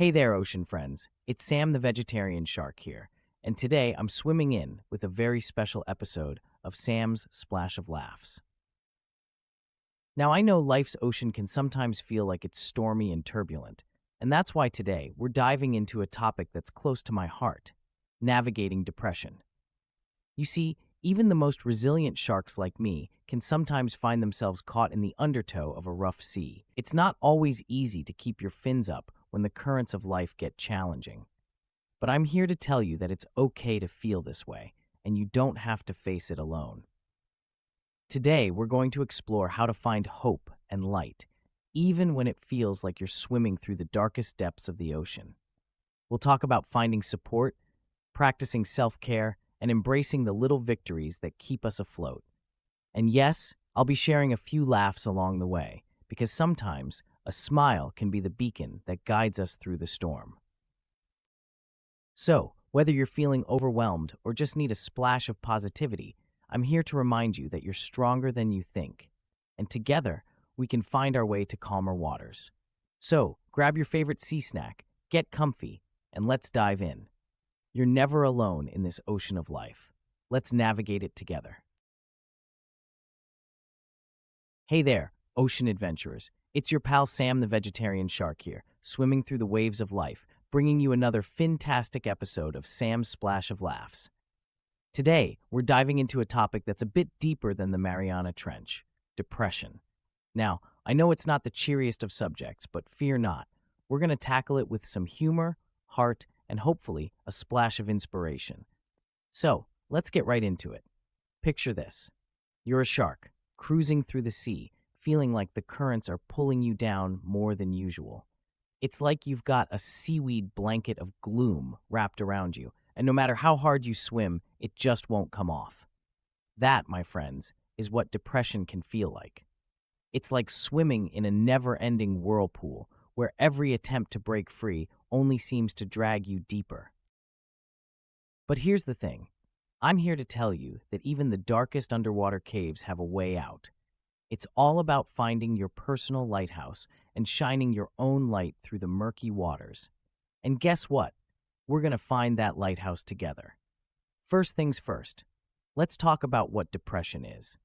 Hey there, ocean friends. It's Sam the vegetarian shark here, and today I'm swimming in with a very special episode of Sam's Splash of Laughs. Now, I know life's ocean can sometimes feel like it's stormy and turbulent, and that's why today we're diving into a topic that's close to my heart: navigating depression. You see, even the most resilient sharks like me can sometimes find themselves caught in the undertow of a rough sea. It's not always easy to keep your fins up when the currents of life get challenging. But I'm here to tell you that it's okay to feel this way, and you don't have to face it alone. Today, we're going to explore how to find hope and light, even when it feels like you're swimming through the darkest depths of the ocean. We'll talk about finding support, practicing self-care, and embracing the little victories that keep us afloat. And yes, I'll be sharing a few laughs along the way, because sometimes a smile can be the beacon that guides us through the storm. So, whether you're feeling overwhelmed or just need a splash of positivity, I'm here to remind you that you're stronger than you think. And together, we can find our way to calmer waters. So, grab your favorite sea snack, get comfy, and let's dive in. You're never alone in this ocean of life. Let's navigate it together. Hey there, ocean adventurers. It's your pal Sam the vegetarian shark here, swimming through the waves of life, bringing you another fantastic episode of Sam's Splash of Laughs. Today, we're diving into a topic that's a bit deeper than the Mariana Trench: depression. Now, I know it's not the cheeriest of subjects, but fear not. We're going to tackle it with some humor, heart, and hopefully a splash of inspiration. So, let's get right into it. Picture this. You're a shark, cruising through the sea, feeling like the currents are pulling you down more than usual. It's like you've got a seaweed blanket of gloom wrapped around you, and no matter how hard you swim, it just won't come off. That, my friends, is what depression can feel like. It's like swimming in a never-ending whirlpool where every attempt to break free only seems to drag you deeper. But here's the thing. I'm here to tell you that even the darkest underwater caves have a way out. It's all about finding your personal lighthouse and shining your own light through the murky waters. And guess what? We're going to find that lighthouse together. First things first, let's talk about what depression is.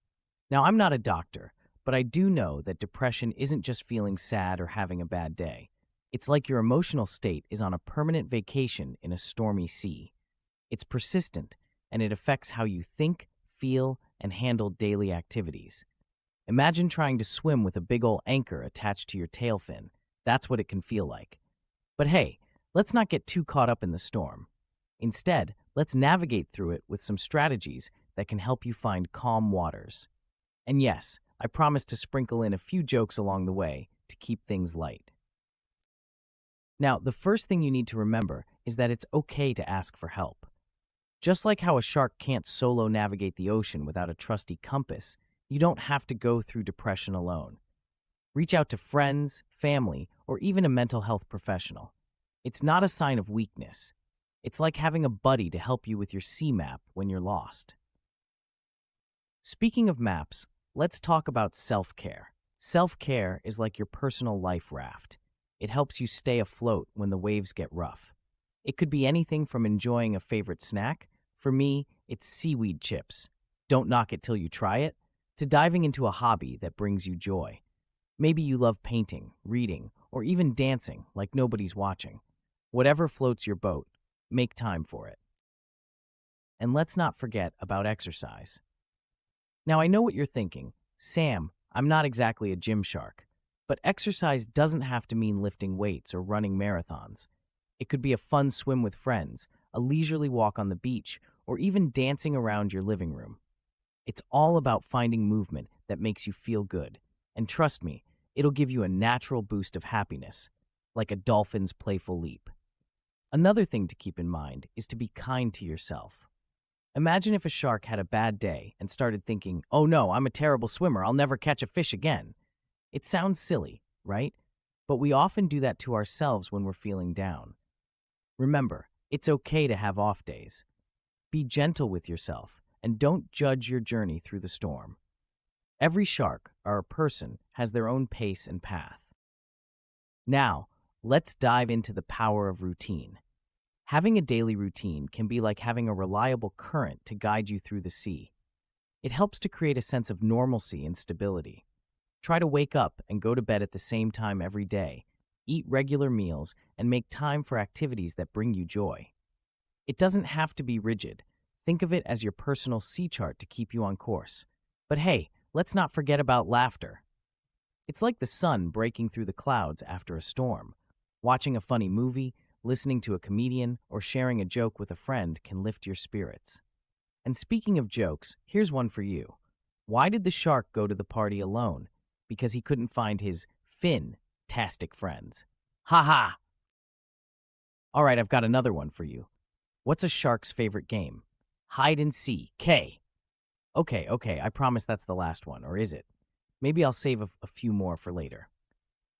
Now, I'm not a doctor, but I do know that depression isn't just feeling sad or having a bad day. It's like your emotional state is on a permanent vacation in a stormy sea. It's persistent, and it affects how you think, feel, and handle daily activities. Imagine trying to swim with a big ol' anchor attached to your tail fin. That's what it can feel like. But hey, let's not get too caught up in the storm. Instead, let's navigate through it with some strategies that can help you find calm waters. And yes, I promise to sprinkle in a few jokes along the way to keep things light. Now, the first thing you need to remember is that it's okay to ask for help. Just like how a shark can't solo navigate the ocean without a trusty compass, you don't have to go through depression alone. Reach out to friends, family, or even a mental health professional. It's not a sign of weakness. It's like having a buddy to help you with your sea map when you're lost. Speaking of maps, let's talk about self-care. Self-care is like your personal life raft. It helps you stay afloat when the waves get rough. It could be anything from enjoying a favorite snack. For me, it's seaweed chips. Don't knock it till you try it. To diving into a hobby that brings you joy. Maybe you love painting, reading, or even dancing like nobody's watching. Whatever floats your boat, make time for it. And let's not forget about exercise. Now, I know what you're thinking. Sam, I'm not exactly a gym shark. But exercise doesn't have to mean lifting weights or running marathons. It could be a fun swim with friends, a leisurely walk on the beach, or even dancing around your living room. It's all about finding movement that makes you feel good. And trust me, it'll give you a natural boost of happiness, like a dolphin's playful leap. Another thing to keep in mind is to be kind to yourself. Imagine if a shark had a bad day and started thinking, "Oh no, I'm a terrible swimmer, I'll never catch a fish again." It sounds silly, right? But we often do that to ourselves when we're feeling down. Remember, it's okay to have off days. Be gentle with yourself and don't judge your journey through the storm. Every shark, or person, has their own pace and path. Now, let's dive into the power of routine. Having a daily routine can be like having a reliable current to guide you through the sea. It helps to create a sense of normalcy and stability. Try to wake up and go to bed at the same time every day, eat regular meals, and make time for activities that bring you joy. It doesn't have to be rigid. Think of it as your personal sea chart to keep you on course. But hey, let's not forget about laughter. It's like the sun breaking through the clouds after a storm. Watching a funny movie, listening to a comedian, or sharing a joke with a friend can lift your spirits. And speaking of jokes, here's one for you. Why did the shark go to the party alone? Because he couldn't find his fin-tastic friends. Ha ha! All right, I've got another one for you. What's a shark's favorite game? Hide and seek. Okay, I promise that's the last one, or is it? Maybe I'll save a few more for later.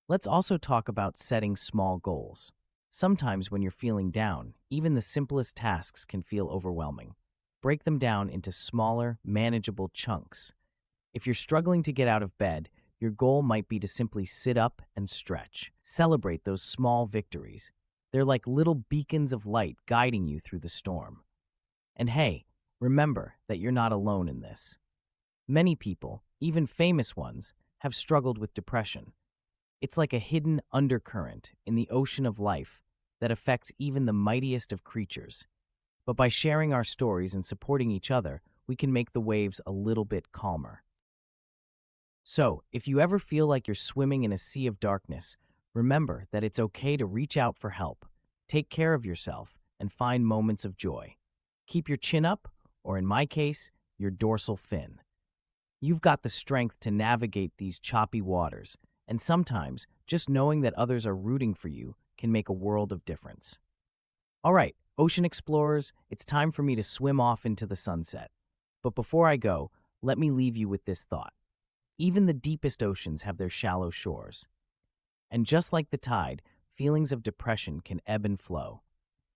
Let's also talk about setting small goals. Sometimes when you're feeling down, even the simplest tasks can feel overwhelming. Break them down into smaller, manageable chunks. If you're struggling to get out of bed, your goal might be to simply sit up and stretch. Celebrate those small victories. They're like little beacons of light guiding you through the storm. And hey, remember that you're not alone in this. Many people, even famous ones, have struggled with depression. It's like a hidden undercurrent in the ocean of life that affects even the mightiest of creatures. But by sharing our stories and supporting each other, we can make the waves a little bit calmer. So, if you ever feel like you're swimming in a sea of darkness, remember that it's okay to reach out for help, take care of yourself, and find moments of joy. Keep your chin up, or in my case, your dorsal fin. You've got the strength to navigate these choppy waters, and sometimes just knowing that others are rooting for you can make a world of difference. All right, ocean explorers, it's time for me to swim off into the sunset. But before I go, let me leave you with this thought. Even the deepest oceans have their shallow shores. And just like the tide, feelings of depression can ebb and flow.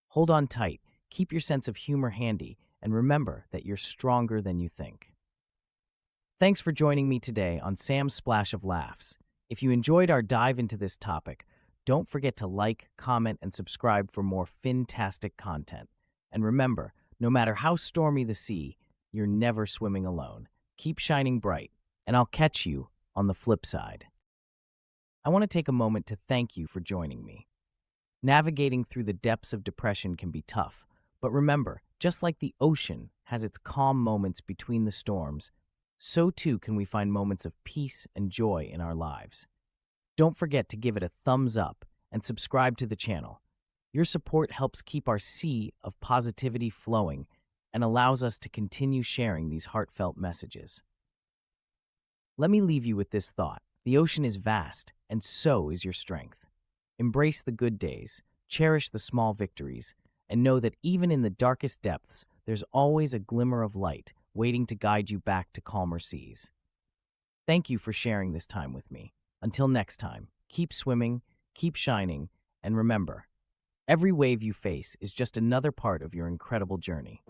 Hold on tight, keep your sense of humor handy, and remember that you're stronger than you think. Thanks for joining me today on Sam's Splash of Laughs. If you enjoyed our dive into this topic, don't forget to like, comment, and subscribe for more fin-tastic content. And remember, no matter how stormy the sea, you're never swimming alone. Keep shining bright, and I'll catch you on the flip side. I want to take a moment to thank you for joining me. Navigating through the depths of depression can be tough, but remember, just like the ocean has its calm moments between the storms, so too can we find moments of peace and joy in our lives. Don't forget to give it a thumbs up and subscribe to the channel. Your support helps keep our sea of positivity flowing and allows us to continue sharing these heartfelt messages. Let me leave you with this thought. The ocean is vast, and so is your strength. Embrace the good days, cherish the small victories, and know that even in the darkest depths, there's always a glimmer of light waiting to guide you back to calmer seas. Thank you for sharing this time with me. Until next time, keep swimming, keep shining, and remember, every wave you face is just another part of your incredible journey.